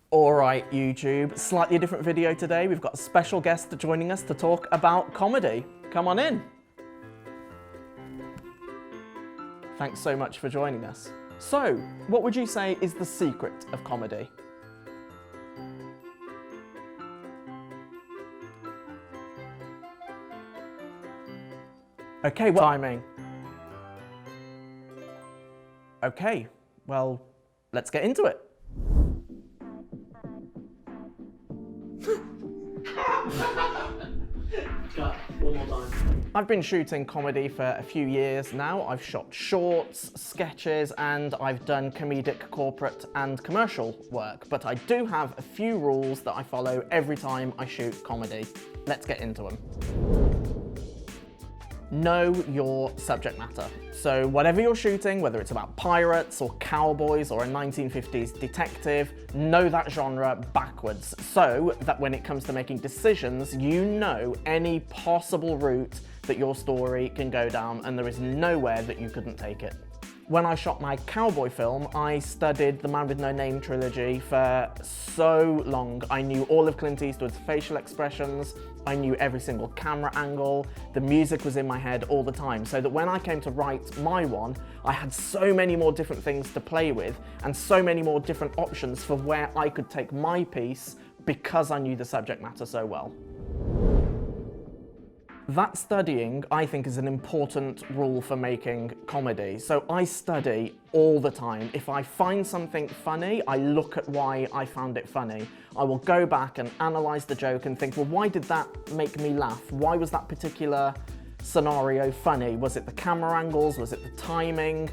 All right, YouTube, slightly different video today. We've got a special guest joining us to talk about comedy. Come on in. Thanks so much for joining us. So, what would you say is the secret of comedy? Okay, well, timing. Okay, well, let's get into it. One more time. I've been shooting comedy for a few years now. I've shot shorts, sketches, and I've done comedic, corporate, and commercial work. But I do have a few rules that I follow every time I shoot comedy. Let's get into them. Know your subject matter. So whatever you're shooting, whether it's about pirates or cowboys or a 1950s detective, know that genre backwards so that when it comes to making decisions, you know any possible route that your story can go down and there is nowhere that you couldn't take it. When I shot my cowboy film, I studied the Man with No Name trilogy for so long. I knew all of Clint Eastwood's facial expressions, I knew every single camera angle, the music was in my head all the time, so that when I came to write my one, I had so many more different things to play with and so many more different options for where I could take my piece because I knew the subject matter so well. That studying, I think, is an important rule for making comedy. So I study all the time. If I find something funny, I look at why I found it funny. I will go back and analyze the joke and think, well, why did that make me laugh? Why was that particular scenario funny? Was it the camera angles? Was it the timing?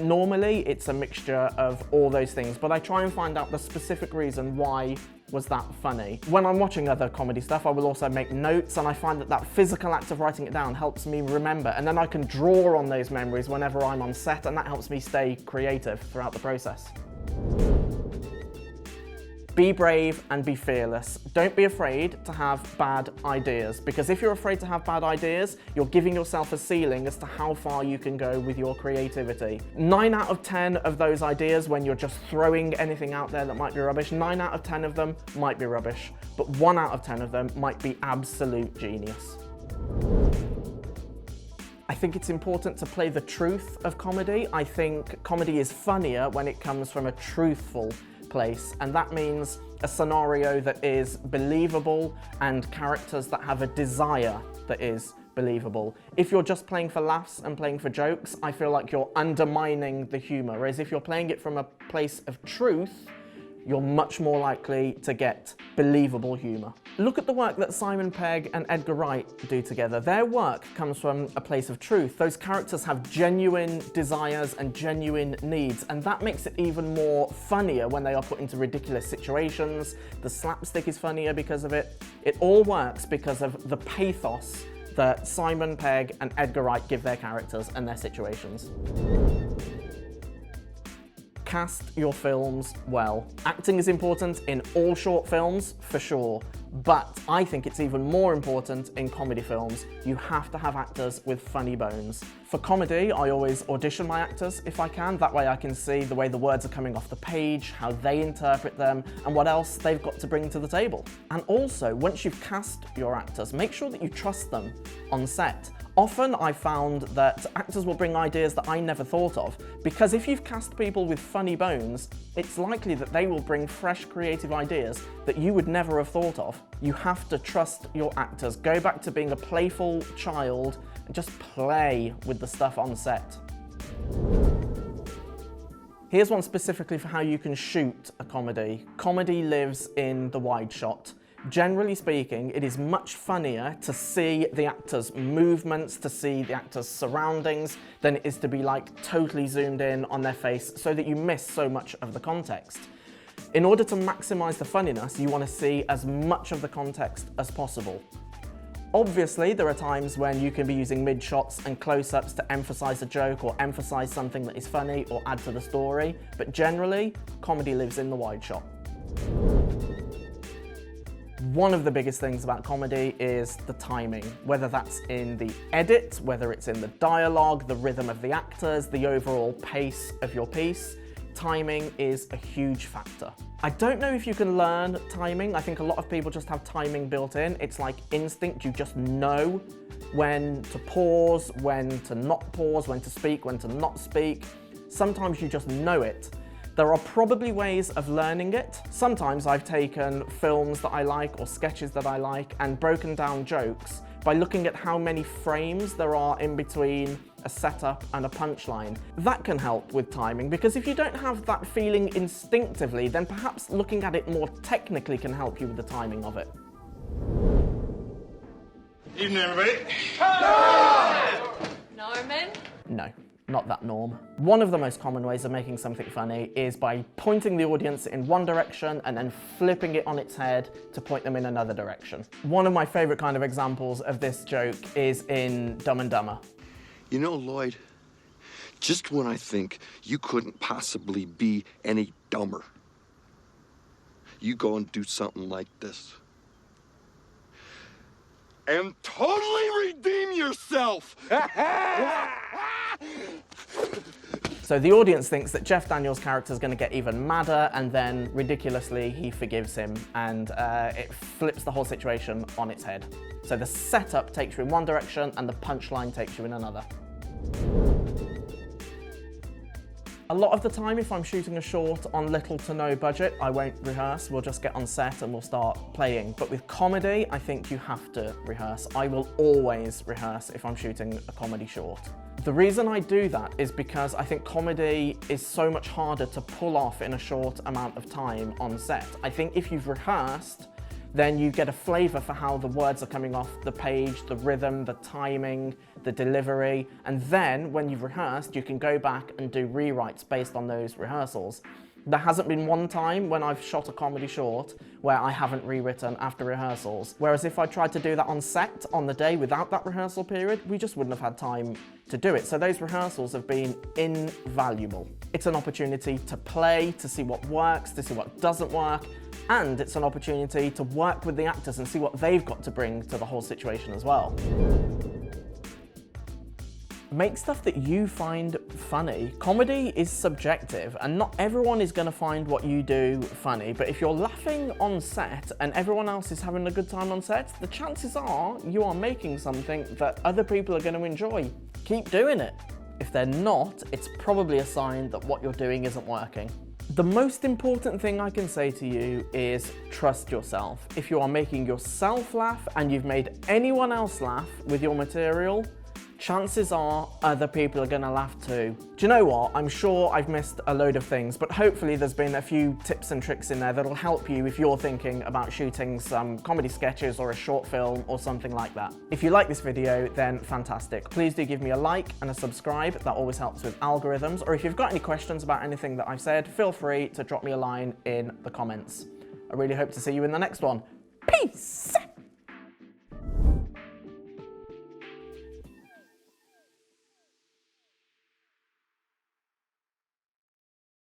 Normally, it's a mixture of all those things, but I try and find out the specific reason why was that funny. When I'm watching other comedy stuff, I will also make notes, and I find that that physical act of writing it down helps me remember, and then I can draw on those memories whenever I'm on set, and that helps me stay creative throughout the process. Be brave and be fearless. Don't be afraid to have bad ideas, because if you're afraid to have bad ideas, you're giving yourself a ceiling as to how far you can go with your creativity. 9 out of 10 of those ideas, when you're just throwing anything out there that might be rubbish, 9 out of 10 of them might be rubbish, but 1 out of 10 of them might be absolute genius. I think it's important to play the truth of comedy. I think comedy is funnier when it comes from a truthful place, and that means a scenario that is believable and characters that have a desire that is believable. If you're just playing for laughs and playing for jokes, I feel like you're undermining the humor, whereas if you're playing it from a place of truth, you're much more likely to get believable humor. Look at the work that Simon Pegg and Edgar Wright do together. Their work comes from a place of truth. Those characters have genuine desires and genuine needs, and that makes it even more funnier when they are put into ridiculous situations. The slapstick is funnier because of it. It all works because of the pathos that Simon Pegg and Edgar Wright give their characters and their situations. Cast your films well. Acting is important in all short films, for sure, but I think it's even more important in comedy films. You have to have actors with funny bones. For comedy, I always audition my actors if I can. That way I can see the way the words are coming off the page, how they interpret them, and what else they've got to bring to the table. And also, once you've cast your actors, make sure that you trust them on set. Often I found that actors will bring ideas that I never thought of, because if you've cast people with funny bones, it's likely that they will bring fresh creative ideas that you would never have thought of. You have to trust your actors. Go back to being a playful child and just play with the stuff on set. Here's one specifically for how you can shoot a comedy. Comedy lives in the wide shot. Generally speaking, it is much funnier to see the actors' movements, to see the actors' surroundings, than it is to be like totally zoomed in on their face so that you miss so much of the context. In order to maximize the funniness, you want to see as much of the context as possible. Obviously, there are times when you can be using mid-shots and close-ups to emphasize a joke or emphasize something that is funny or add to the story, but generally, comedy lives in the wide shot. One of the biggest things about comedy is the timing, whether that's in the edit, whether it's in the dialogue, the rhythm of the actors, the overall pace of your piece. timing is a huge factor. I don't know if you can learn timing. I think a lot of people just have timing built in. It's like instinct. You just know when to pause, when to not pause, when to speak, when to not speak. Sometimes you just know it. There are probably ways of learning it. Sometimes I've taken films that I like or sketches that I like and broken down jokes by looking at how many frames there are in between a setup and a punchline. That can help with timing, because if you don't have that feeling instinctively, then perhaps looking at it more technically can help you with the timing of it. Evening, everybody. Norman? No. Not that norm. One of the most common ways of making something funny is by pointing the audience in one direction and then flipping it on its head to point them in another direction. One of my favorite kind of examples of this joke is in Dumb and Dumber. You know, Lloyd, just when I think you couldn't possibly be any dumber, you go and do something like this. And totally redeem yourself! So the audience thinks that Jeff Daniels' character is going to get even madder, and then ridiculously he forgives him, and it flips the whole situation on its head. So the setup takes you in one direction and the punchline takes you in another. A lot of the time, if I'm shooting a short on little to no budget, I won't rehearse. We'll just get on set and we'll start playing. But with comedy, I think you have to rehearse. I will always rehearse if I'm shooting a comedy short. The reason I do that is because I think comedy is so much harder to pull off in a short amount of time on set. I think if you've rehearsed, then you get a flavour for how the words are coming off the page, the rhythm, the timing, the delivery, and then when you've rehearsed, you can go back and do rewrites based on those rehearsals. There hasn't been one time when I've shot a comedy short where I haven't rewritten after rehearsals. Whereas if I tried to do that on set on the day without that rehearsal period, we just wouldn't have had time to do it. So those rehearsals have been invaluable. It's an opportunity to play, to see what works, to see what doesn't work, and it's an opportunity to work with the actors and see what they've got to bring to the whole situation as well. Make stuff that you find funny. Comedy is subjective, and not everyone is going to find what you do funny, but if you're laughing on set and everyone else is having a good time on set, the chances are you are making something that other people are going to enjoy. Keep doing it. If they're not, it's probably a sign that what you're doing isn't working. The most important thing I can say to you is trust yourself. If you are making yourself laugh and you've made anyone else laugh with your material, chances are other people are going to laugh too. Do you know what? I'm sure I've missed a load of things, but hopefully there's been a few tips and tricks in there that'll help you if you're thinking about shooting some comedy sketches or a short film or something like that. If you like this video, then fantastic. Please do give me a like and a subscribe. That always helps with algorithms. Or if you've got any questions about anything that I've said, feel free to drop me a line in the comments. I really hope to see you in the next one. Peace!